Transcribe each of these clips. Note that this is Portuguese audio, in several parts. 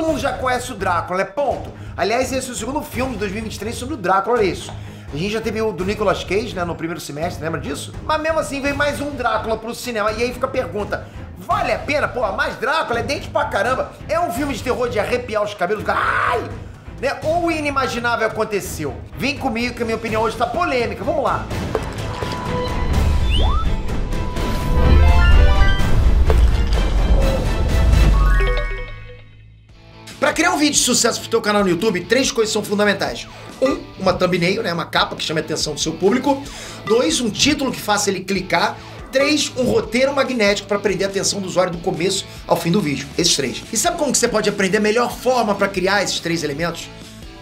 mundo já conhece o Drácula, né? Ponto. Aliás, esse é o segundo filme de 2023 sobre o Drácula, olha isso. A gente já teve o do Nicolas Cage, né, no primeiro semestre, lembra disso? Mas mesmo assim, vem mais um Drácula pro cinema. E aí fica a pergunta, vale a pena? Pô, mais Drácula, é dente pra caramba. É um filme de terror de arrepiar os cabelos, ai! Né? Ou o inimaginável aconteceu? Vem comigo que a minha opinião hoje tá polêmica, vamos lá. Para criar um vídeo de sucesso pro teu canal no YouTube, 3 coisas são fundamentais. 1, uma thumbnail, né, uma capa que chame a atenção do seu público. 2, um título que faça ele clicar. 3, um roteiro magnético para prender a atenção do usuário do começo ao fim do vídeo. Esses 3. E sabe como que você pode aprender a melhor forma para criar esses 3 elementos?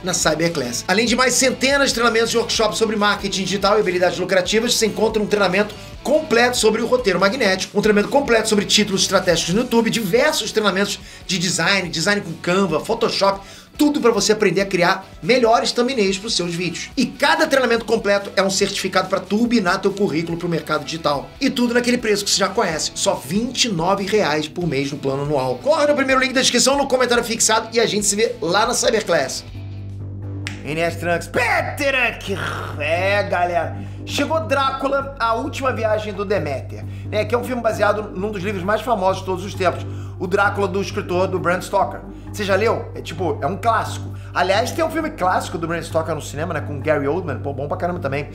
Na Cyberclass. Além de mais centenas de treinamentos e workshops sobre marketing digital e habilidades lucrativas, você encontra um treinamento completo sobre o roteiro magnético, um treinamento completo sobre títulos estratégicos no YouTube, diversos treinamentos de design, design com Canva, Photoshop, tudo para você aprender a criar melhores thumbnails para os seus vídeos. E cada treinamento completo é um certificado para turbinar teu currículo para o mercado digital. E tudo naquele preço que você já conhece, só R$ 29,00 por mês no plano anual. Corre no primeiro link da descrição, no comentário fixado e a gente se vê lá na Cyberclass. Inês Trunks, Peterank! É, galera, chegou Drácula, a última viagem do Deméter, né, que é um filme baseado num dos livros mais famosos de todos os tempos, o Drácula do escritor do Bram Stoker. Você já leu? É um clássico. Aliás, tem um filme clássico do Bram Stoker no cinema, né, com Gary Oldman, pô, bom pra caramba também.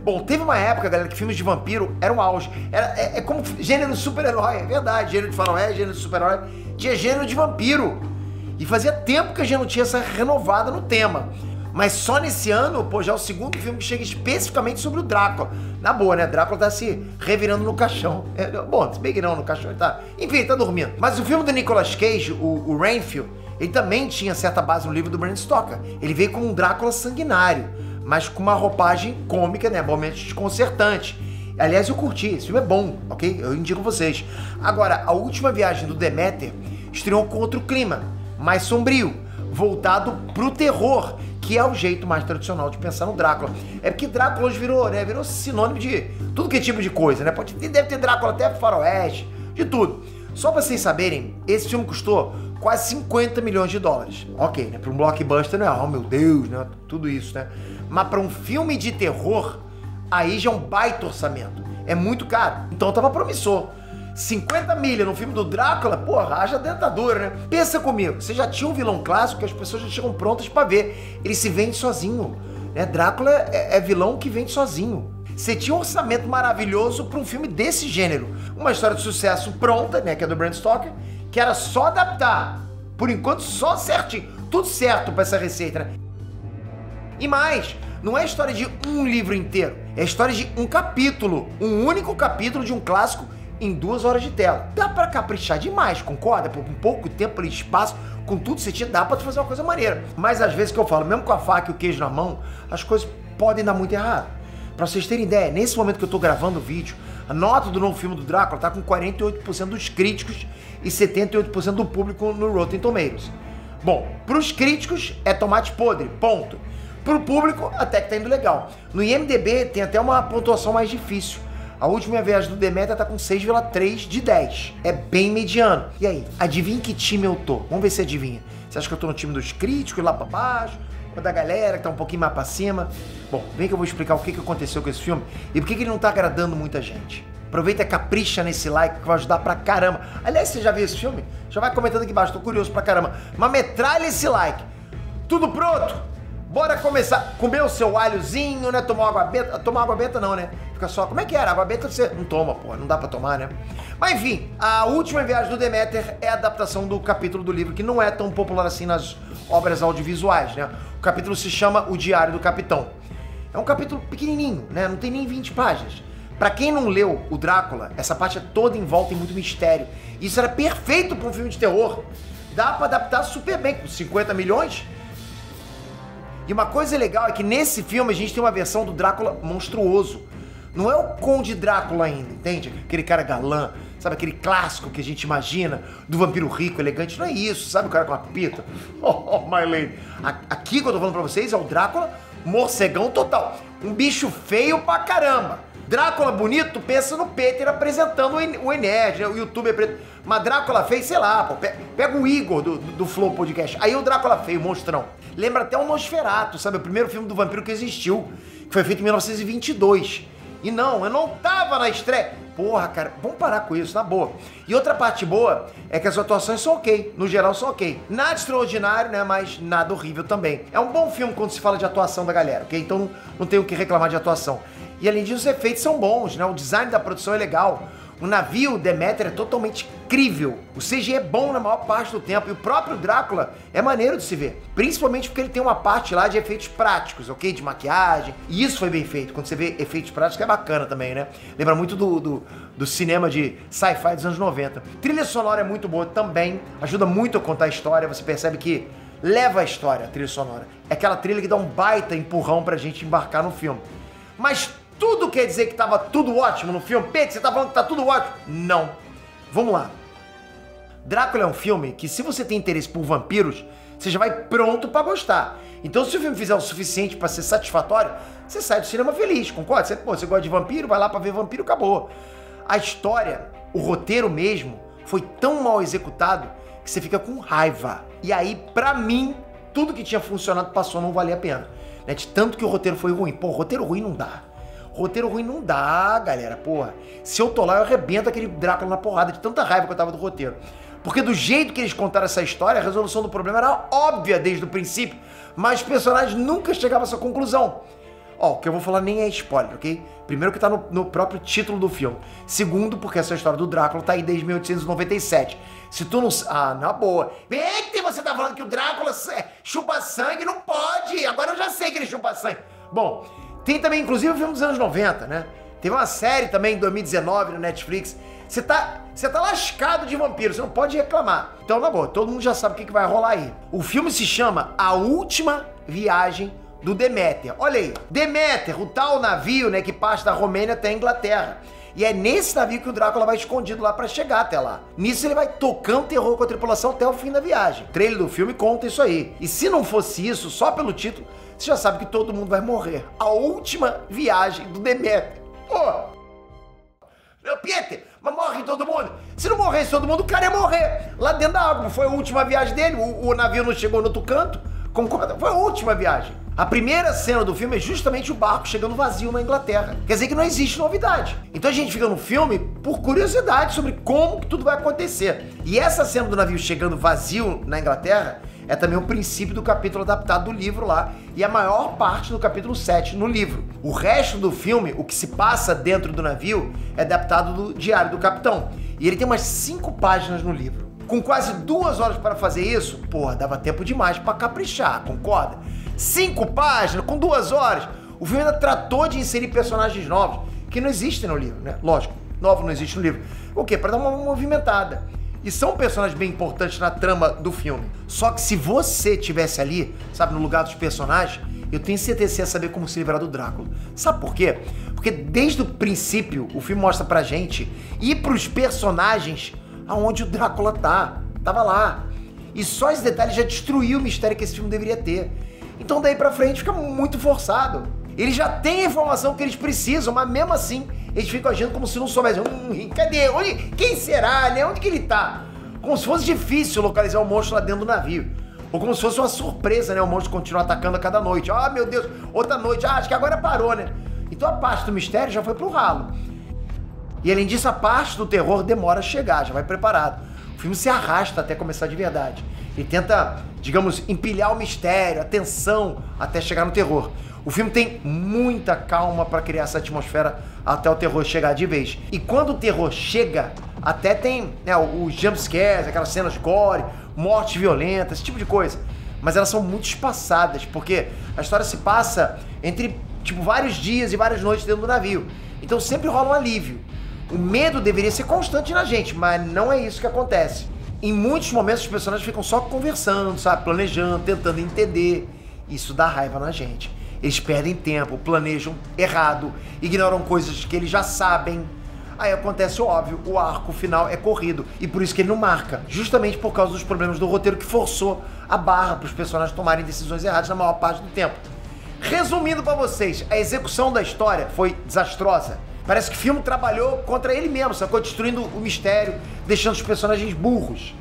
Bom, teve uma época, galera, que filmes de vampiro eram auge. É como gênero super-herói, é verdade, gênero de faroeste, gênero de super-herói, tinha gênero de vampiro. E fazia tempo que a gente não tinha essa renovada no tema. Mas só nesse ano, pô, já é o segundo filme que chega especificamente sobre o Drácula. Na boa, né? Drácula tá se revirando no caixão. Bom, se bem que não, no caixão ele tá... Enfim, ele tá dormindo. Mas o filme do Nicolas Cage, o Renfield, ele também tinha certa base no livro do Bram Stoker. Ele veio como um Drácula sanguinário, mas com uma roupagem cômica, né? Momentos desconcertantes. Aliás, eu curti. Esse filme é bom, ok? Eu indico vocês. Agora, a última viagem do Deméter estreou com outro clima, mais sombrio, voltado pro terror, que é o jeito mais tradicional de pensar no Drácula. É porque Drácula hoje virou, né, virou sinônimo de tudo que é tipo de coisa, né? Deve ter Drácula até faroeste, de tudo. Só pra vocês saberem, esse filme custou quase 50 milhões de dólares. Ok, né? Pra um blockbuster não é, oh meu Deus, né? Tudo isso, né? Mas pra um filme de terror, aí já é um baita orçamento. É muito caro. Então tava promissor. 50 milha no filme do Drácula, porra, haja dentadura, né? Pensa comigo, você já tinha um vilão clássico que as pessoas já chegam prontas pra ver. Ele se vende sozinho, né? Drácula é vilão que vende sozinho. Você tinha um orçamento maravilhoso pra um filme desse gênero. Uma história de sucesso pronta, né? Que é do Bram Stoker, que era só adaptar. Por enquanto, só certinho. Tudo certo pra essa receita, né? E mais, não é história de um livro inteiro. É história de um capítulo. Um único capítulo de um clássico em 2 horas de tela. Dá pra caprichar demais, concorda? Por um pouco tempo ali de espaço, com tudo que você tinha, dá pra fazer uma coisa maneira. Mas às vezes que eu falo, mesmo com a faca e o queijo na mão, as coisas podem dar muito errado. Pra vocês terem ideia, nesse momento que eu tô gravando o vídeo, a nota do novo filme do Drácula tá com 48% dos críticos e 78% do público no Rotten Tomatoes. Bom, pros críticos é tomate podre, ponto. Pro público até que tá indo legal. No IMDb tem até uma pontuação mais difícil. A última viagem do Deméter tá com 6,3 de 10. É bem mediano. E aí, adivinha que time eu tô? Vamos ver se adivinha. Você acha que eu tô no time dos críticos, lá pra baixo? Ou da galera que tá um pouquinho mais pra cima? Bom, vem que eu vou explicar o que aconteceu com esse filme e por que ele não tá agradando muita gente. Aproveita e capricha nesse like que vai ajudar pra caramba. Aliás, você já viu esse filme? Já vai comentando aqui embaixo, tô curioso pra caramba. Mas metralha esse like. Tudo pronto? Bora começar a comer o seu alhozinho, né? Tomar água benta. Tomar água benta não, né? Fica só... Como é que era? Água benta você não toma, porra. Não dá pra tomar, né? Mas enfim, a última viagem do Deméter é a adaptação do capítulo do livro que não é tão popular assim nas obras audiovisuais, né? O capítulo se chama O Diário do Capitão. É um capítulo pequenininho, né? Não tem nem 20 páginas. Pra quem não leu o Drácula, essa parte é toda envolta em muito mistério. Isso era perfeito pra um filme de terror. Dá pra adaptar super bem com 50 milhões. E uma coisa legal é que nesse filme a gente tem uma versão do Drácula monstruoso. Não é o Conde Drácula ainda, entende? Aquele cara galã, sabe? Aquele clássico que a gente imagina do vampiro rico, elegante. Não é isso, sabe? O cara com a pita. Oh, my lady. Aqui que eu tô falando pra vocês é o Drácula morcegão total. Um bicho feio pra caramba. Drácula bonito, pensa no Peter apresentando o Enerd, né? O youtuber preto. Mas Drácula feio, sei lá, pô, pega o Igor do Flow Podcast. Aí o Drácula feio, monstrão. Lembra até o Nosferatu, sabe? O primeiro filme do vampiro que existiu, que foi feito em 1922. E não, eu não tava na estreia. Porra, cara, vamos parar com isso, na boa. E outra parte boa é que as atuações são ok, no geral são ok. Nada extraordinário, né, mas nada horrível também. É um bom filme quando se fala de atuação da galera, ok? Então não tenho o que reclamar de atuação. E além disso, os efeitos são bons, né? O design da produção é legal. O navio Deméter é totalmente crível. O CGI é bom na maior parte do tempo. E o próprio Drácula é maneiro de se ver. Principalmente porque ele tem uma parte lá de efeitos práticos, ok? De maquiagem. E isso foi bem feito. Quando você vê efeitos práticos é bacana também, né? Lembra muito do cinema de sci-fi dos anos 90. Trilha sonora é muito boa também. Ajuda muito a contar a história. Você percebe que leva a história, a trilha sonora. É aquela trilha que dá um baita empurrão pra gente embarcar no filme. Mas tudo quer dizer que tava tudo ótimo no filme? Pedro, você tá falando que tá tudo ótimo? Não. Vamos lá. Drácula é um filme que, se você tem interesse por vampiros, você já vai pronto pra gostar. Então, se o filme fizer o suficiente pra ser satisfatório, você sai do cinema feliz, concorda? Você gosta de vampiro, vai lá pra ver vampiro, acabou. A história, o roteiro mesmo, foi tão mal executado que você fica com raiva. E aí, pra mim, tudo que tinha funcionado passou a não valer a pena. Né? De tanto que o roteiro foi ruim. Pô, roteiro ruim não dá. Roteiro ruim não dá, galera, porra. Se eu tô lá, eu arrebento aquele Drácula na porrada, de tanta raiva que eu tava do roteiro. Porque do jeito que eles contaram essa história, a resolução do problema era óbvia desde o princípio, mas os personagens nunca chegavam a essa conclusão. Ó, o que eu vou falar nem é spoiler, ok? Primeiro que tá no próprio título do filme. Segundo, porque essa história do Drácula tá aí desde 1897. Se tu não... Ah, na boa. Eita, você tá falando que o Drácula chupa sangue? Não pode! Agora eu já sei que ele chupa sangue. Bom... Tem também, inclusive, o filme dos anos 90, né? Teve uma série também em 2019 no Netflix. Você tá lascado de vampiro, você não pode reclamar. Então, na boa, todo mundo já sabe o que vai rolar aí. O filme se chama A Última Viagem do Deméter. Olha aí, Deméter, o tal navio, né, que parte da Romênia até a Inglaterra. E é nesse navio que o Drácula vai escondido lá pra chegar até lá. Nisso ele vai tocando terror com a tripulação até o fim da viagem. O trailer do filme conta isso aí. E se não fosse isso, só pelo título, você já sabe que todo mundo vai morrer. A Última Viagem do Deméter. Pô! Meu Peter, mas morre todo mundo. Se não morresse todo mundo, o cara ia morrer lá dentro da água. Foi a última viagem dele. O navio não chegou no outro canto. Concorda? Foi a última viagem. A primeira cena do filme é justamente o barco chegando vazio na Inglaterra. Quer dizer que não existe novidade. Então a gente fica no filme por curiosidade sobre como que tudo vai acontecer. E essa cena do navio chegando vazio na Inglaterra é também o princípio do capítulo adaptado do livro lá e a maior parte do capítulo 7 no livro. O resto do filme, o que se passa dentro do navio, é adaptado do Diário do Capitão. E ele tem umas 5 páginas no livro. Com quase 2 horas para fazer isso, porra, dava tempo demais para caprichar, concorda? 5 páginas, com 2 horas. O filme ainda tratou de inserir personagens novos, que não existem no livro, né? Lógico, novo não existe no livro. O quê? Para dar uma movimentada. E são personagens bem importantes na trama do filme. Só que se você tivesse ali, sabe, no lugar dos personagens, eu tenho certeza que você ia saber como se livrar do Drácula. Sabe por quê? Porque desde o princípio, o filme mostra pra gente e pros personagens aonde o Drácula tava lá. E só esse detalhe já destruiu o mistério que esse filme deveria ter. Então daí pra frente fica muito forçado. Eles já têm a informação que eles precisam, mas mesmo assim, eles ficam agindo como se não soubessem. Cadê? Quem será, né? Onde que ele tá? Como se fosse difícil localizar o monstro lá dentro do navio. Ou como se fosse uma surpresa, né? O monstro continuar atacando a cada noite. Ah, meu Deus, outra noite. Ah, acho que agora parou, né? Então a parte do mistério já foi pro ralo. E além disso, a parte do terror demora a chegar, já vai preparado. O filme se arrasta até começar de verdade. Ele tenta, digamos, empilhar o mistério, a tensão, até chegar no terror. O filme tem muita calma para criar essa atmosfera até o terror chegar de vez. E quando o terror chega, até tem, né, os jumpscares, aquelas cenas gore, mortes violentas, esse tipo de coisa. Mas elas são muito espaçadas, porque a história se passa entre, tipo, vários dias e várias noites dentro do navio. Então sempre rola um alívio. O medo deveria ser constante na gente, mas não é isso que acontece. Em muitos momentos os personagens ficam só conversando, sabe, planejando, tentando entender. Isso dá raiva na gente. Eles perdem tempo, planejam errado, ignoram coisas que eles já sabem. Aí acontece o óbvio, o arco final é corrido. E por isso que ele não marca. Justamente por causa dos problemas do roteiro que forçou a barra para os personagens tomarem decisões erradas na maior parte do tempo. Resumindo para vocês, a execução da história foi desastrosa. Parece que o filme trabalhou contra ele mesmo, sacou? Destruindo o mistério, deixando os personagens burros.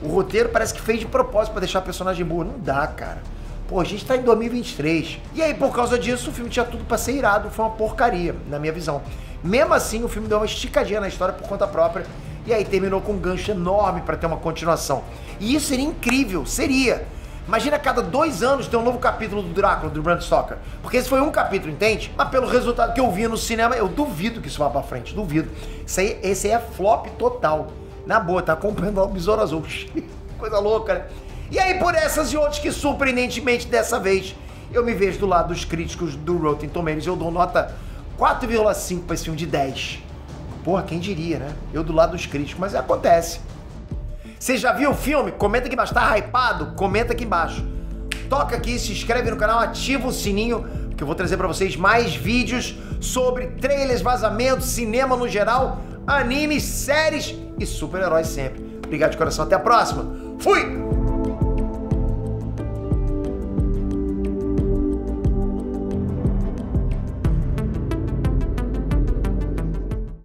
O roteiro parece que fez de propósito pra deixar o personagem burro. Não dá, cara. Pô, a gente tá em 2023. E aí, por causa disso, o filme tinha tudo pra ser irado. Foi uma porcaria, na minha visão. Mesmo assim, o filme deu uma esticadinha na história por conta própria. E aí terminou com um gancho enorme pra ter uma continuação. E isso seria incrível, seria. Imagina a cada 2 anos ter um novo capítulo do Drácula, do Bram Stoker. Porque esse foi um capítulo, entende? Mas pelo resultado que eu vi no cinema, eu duvido que isso vá pra frente, duvido. Esse aí é flop total. Na boa, tá acompanhando o Besouro Azul. Coisa louca, né? E aí, por essas e outras que, surpreendentemente, dessa vez, eu me vejo do lado dos críticos do Rotten Tomatoes. Eu dou nota 4,5 pra esse filme de 10. Porra, quem diria, né? Eu do lado dos críticos, mas acontece. Você já viu o filme? Comenta aqui embaixo. Tá hypado? Comenta aqui embaixo. Toca aqui, se inscreve no canal, ativa o sininho, que eu vou trazer pra vocês mais vídeos sobre trailers, vazamentos, cinema no geral, animes, séries e super-heróis sempre. Obrigado de coração, até a próxima. Fui!